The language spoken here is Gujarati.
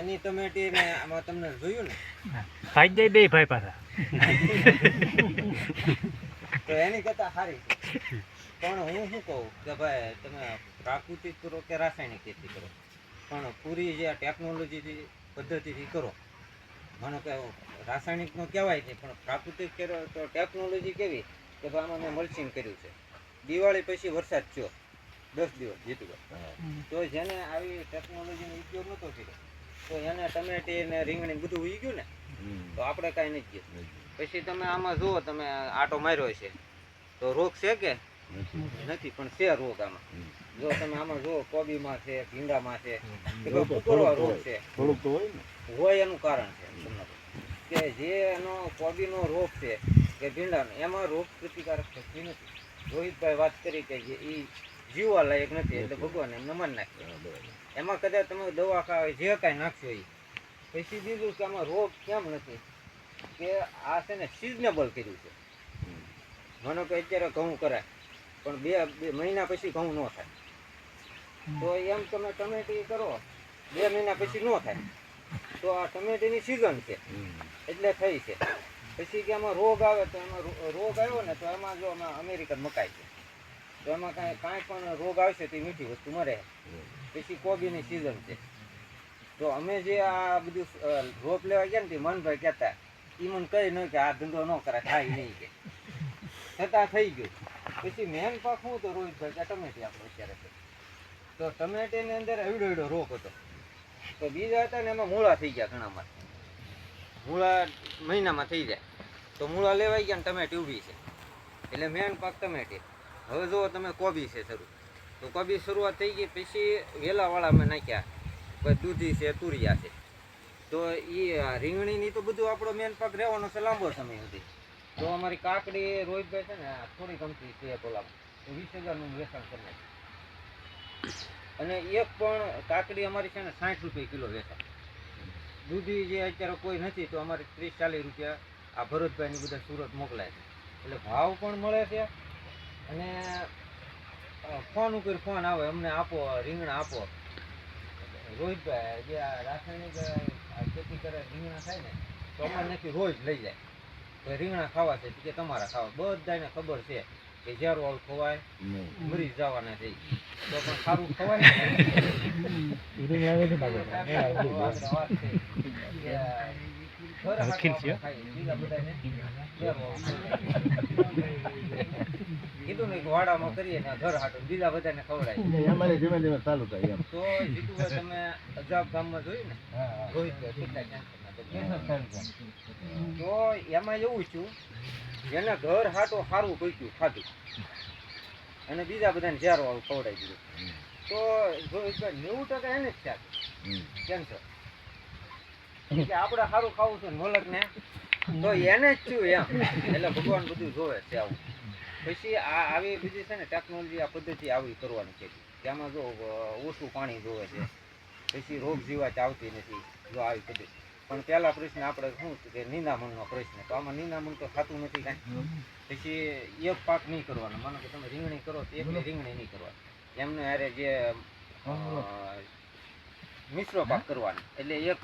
એની ટમેટી ને આમાં તમને જોયું ને ખાઈ જાય બે ભાઈ પાછા તો એની કરતા સારી છે. પણ હું શું કહું કે ભાઈ તમે પ્રાકૃતિક કરો કે રાસાયણિક ખેતી કરો, પણ પૂરી જે ટેકનોલોજી પદ્ધતિથી કરો. માનો કે રાસાયણિકનો કહેવાય નહીં, પણ પ્રાકૃતિક કરો તો ટેકનોલોજી કેવી કે ભાઈ આમાં મેં મલ્ચિંગ કર્યું છે. દિવાળી પછી વરસાદ થયો 10 દિવસ જીતુભાઈ, તો જેને આવી ટેકનોલોજીનો ઉપયોગ નહોતો કર્યો તો એને ટમેટી ને રીંગણી બધું ઉઈ ગયું ને, તો આપણે કાંઈ નથી ગયું. પછી તમે આમાં જુઓ, તમે આટો માર્યો છે તો રોગ છે કે નથી? પણ છે રોગ આમાં. જો તમે આમાં જુઓ, કોબીમાં છે, ભીંડામાં છે, કુકરવા રોગ છે. થોડુંક તો હોય ને, હોય એનું કારણ છે તમને કે જે એનો કોબીનો રોગ છે કે ભીંડાનો, એમાં રોગ પ્રતિકારક શક્તિ નથી. રોહિતભાઈ વાત કરી કે એ જીવવા લાયક નથી, એટલે ભગવાન એમને મારી નાખ્યો. એમાં કદાચ તમે દવા ખાવ જે કાંઈ નાખશો એ પછી બીજું કે આમાં રોગ કેમ નથી કે આ છે ને સિઝનેબલ કર્યું છે. માનો કે અત્યારે ઘઉં કરાય પણ બે મહિના પછી ઘઉં ન થાય, તો એમ તમે ટમેટી કરો 2 મહિના પછી ન થાય, તો આ ટમેટીની સિઝન છે એટલે થઈ છે. પછી કે આમાં રોગ આવે તો એમાં રોગ આવ્યો ને તો એમાં જો આમાં અમેરિકન મકાઈ છે તો એમાં કાંઈ પણ રોગ આવશે તો મીઠી વસ્તુ મરે. પછી કોબીની સિઝન છે, તો અમે જે આ બધું રોપ લેવા ગયા ને તે મનભાઈ કહેતા એ મને કહી ન કે આ ધંધો ન કરે, થાય નહીં કે, છતાં થઈ ગયું. પછી મેન પાક શું તો રોહિતભાઈ કે ટમેટી આપણો અત્યારે છે, તો ટમેટીની અંદર એવડો રોગ હતો. તો બીજા હતા ને એમાં મૂળા થઈ ગયા ઘણામાં, મૂળા મહિનામાં થઈ જાય. તો મૂળા લેવાઈ ગયા ને ટમેટી ઊભી છે, એટલે મેન પાક ટમેટી. હવે જુઓ તમે કોબી છે શરૂ, તો કોબી શરૂઆત થઈ ગઈ. પછી વેલાવાળા અમે નાખ્યા, પછી દૂધી છે, તુરિયા છે. તો એ રીંગણીની તો બધું આપણો મેન પાક રહેવાનો છે લાંબો સમય સુધી. તો અમારી કાકડી રોહિતભાઈ છે ને થોડી ગમતી છે તોલામાં, તો 20,000નું વેચાણ કરી નાખ્યું. અને એક પણ કાકડી અમારી છે ને 60 રૂપિયા કિલો વેચાય. દૂધી જે અત્યારે કોઈ નથી તો અમારે 30-40 રૂપિયા આ ભરતભાઈની બધા સુરત મોકલાય છે, એટલે ભાવ પણ મળે છે. અને ફોન ઉપર ફોન આવે, અમને આપો રીંગણા આપો. રોહિતભાઈ જે આ રાસાયણિક ખેતી કરે રીંગણા થાય ને તો અમારે નથી રોજ લઈ જાય તો રીંગણા ખાવા છે કે તમારા ખાવા. બધાને ખબર છે કે ઝેર વાળું ખવાય, મરી જવાના છે, તો પણ સારું ખવાય ને. કીધું ને વાડામાં કરીએ ને ઘર હાટું બીજા બધાને ખવડાય. ચાલુ થાય એમ. તો જીતુભાઈ તમે અજાબ ગામમાં જોયું ને રોહિતભાઈ કેટલા તો એમાં એવું છું જેને ઘર હાટો સારું પૈક્યું ખાધું અને બીજા બધાને ઝેર વાળું ખવડાવી દીધું, તો રોહિતભાઈ 90% એને જ થયા કેન્સર. કે આપણે સારું ખાવું છે મોલક ને તો એને જ થયું એમ. એટલે ભગવાન બધું જોવે છે આવું. પછી આ આવી બીજી છે ને ટેકનોલોજી આ પદ્ધતિ આવી કરવાની છે કે આમાં જો ઓછું પાણી જોવે છે, પછી રોગ જીવાત આવતી નથી જો આવી પદ્ધતિ. પણ પહેલા પ્રશ્ન આપણે શું કે નિંદામણનો પ્રશ્ન, તો આમાં નિંદામણ તો થતું નથી કાંઈ. પછી એક પાક નહીં કરવાનો, માનો કે તમે રીંગણી કરો તો એકલી રીંગણી નહીં કરવાની, એમને હારે જે મિશ્ર પાક કરવાનો. એટલે એક